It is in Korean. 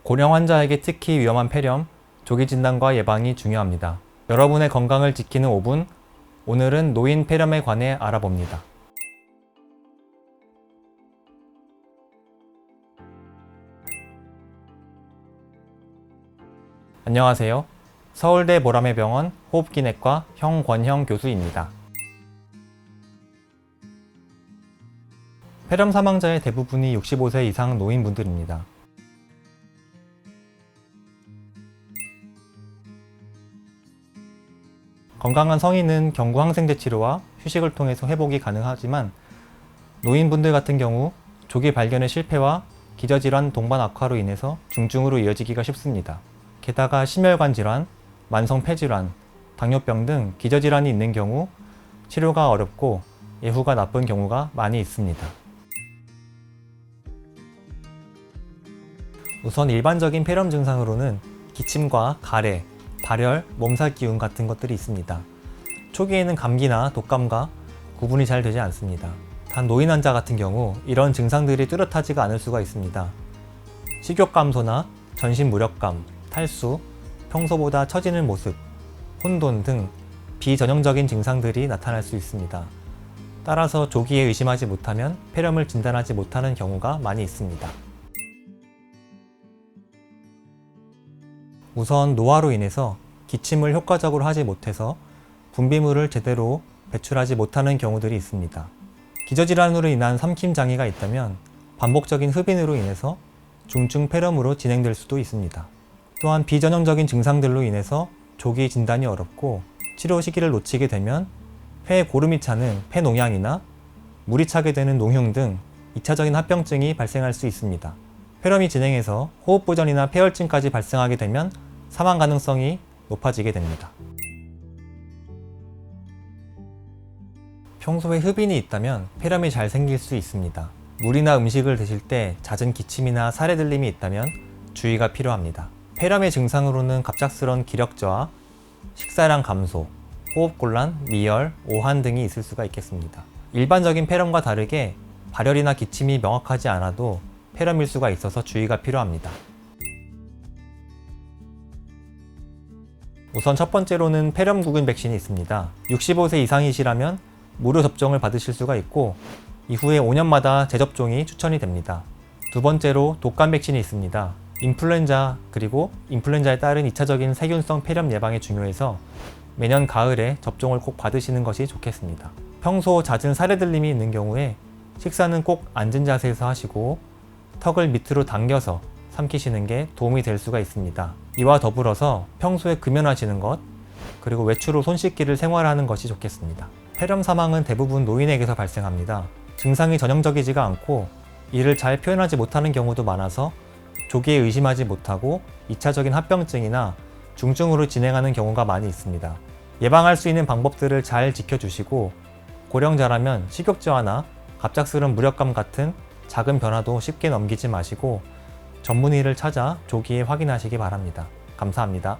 고령 환자에게 특히 위험한 폐렴, 조기 진단과 예방이 중요합니다. 여러분의 건강을 지키는 5분, 오늘은 노인 폐렴에 관해 알아봅니다. 안녕하세요. 서울대 보라매병원 호흡기내과 형권형 교수입니다. 폐렴 사망자의 대부분이 65세 이상 노인분들입니다. 건강한 성인은 경구 항생제 치료와 휴식을 통해서 회복이 가능하지만 노인분들 같은 경우 조기 발견의 실패와 기저질환 동반 악화로 인해서 중증으로 이어지기가 쉽습니다. 게다가 심혈관 질환, 만성 폐질환, 당뇨병 등 기저질환이 있는 경우 치료가 어렵고 예후가 나쁜 경우가 많이 있습니다. 우선 일반적인 폐렴 증상으로는 기침과 가래, 발열, 몸살 기운 같은 것들이 있습니다. 초기에는 감기나 독감과 구분이 잘 되지 않습니다. 단 노인 환자 같은 경우 이런 증상들이 뚜렷하지가 않을 수가 있습니다. 식욕 감소나 전신 무력감, 탈수, 평소보다 처지는 모습, 혼돈 등 비전형적인 증상들이 나타날 수 있습니다. 따라서 조기에 의심하지 못하면 폐렴을 진단하지 못하는 경우가 많이 있습니다. 우선 노화로 인해서 기침을 효과적으로 하지 못해서 분비물을 제대로 배출하지 못하는 경우들이 있습니다. 기저질환으로 인한 삼킴 장애가 있다면 반복적인 흡인으로 인해서 중증 폐렴으로 진행될 수도 있습니다. 또한 비전형적인 증상들로 인해서 조기 진단이 어렵고 치료 시기를 놓치게 되면 폐에 고름이 차는 폐농양이나 물이 차게 되는 농흉 등 2차적인 합병증이 발생할 수 있습니다. 폐렴이 진행해서 호흡부전이나 폐혈증까지 발생하게 되면 사망 가능성이 높아지게 됩니다. 평소에 흡인이 있다면 폐렴이 잘 생길 수 있습니다. 물이나 음식을 드실 때 잦은 기침이나 살에 들림이 있다면 주의가 필요합니다. 폐렴의 증상으로는 갑작스러운 기력저하, 식사량 감소, 호흡곤란, 미열, 오한 등이 있을 수가 있겠습니다. 일반적인 폐렴과 다르게 발열이나 기침이 명확하지 않아도 폐렴일 수가 있어서 주의가 필요합니다. 우선 첫 번째로는 폐렴구균 백신이 있습니다. 65세 이상이시라면 무료 접종을 받으실 수가 있고 이후에 5년마다 재접종이 추천이 됩니다. 두 번째로 독감 백신이 있습니다. 인플루엔자 그리고 인플루엔자에 따른 2차적인 세균성 폐렴 예방에 중요해서 매년 가을에 접종을 꼭 받으시는 것이 좋겠습니다. 평소 잦은 살에 들림이 있는 경우에 식사는 꼭 앉은 자세에서 하시고 턱을 밑으로 당겨서 삼키시는 게 도움이 될 수가 있습니다. 이와 더불어서 평소에 금연하시는 것, 그리고 외출 후 손 씻기를 생활하는 것이 좋겠습니다. 폐렴 사망은 대부분 노인에게서 발생합니다. 증상이 전형적이지가 않고 이를 잘 표현하지 못하는 경우도 많아서 조기에 의심하지 못하고 2차적인 합병증이나 중증으로 진행하는 경우가 많이 있습니다. 예방할 수 있는 방법들을 잘 지켜주시고 고령자라면 식욕저하나 갑작스러운 무력감 같은 작은 변화도 쉽게 넘기지 마시고 전문의를 찾아 조기에 확인하시기 바랍니다. 감사합니다.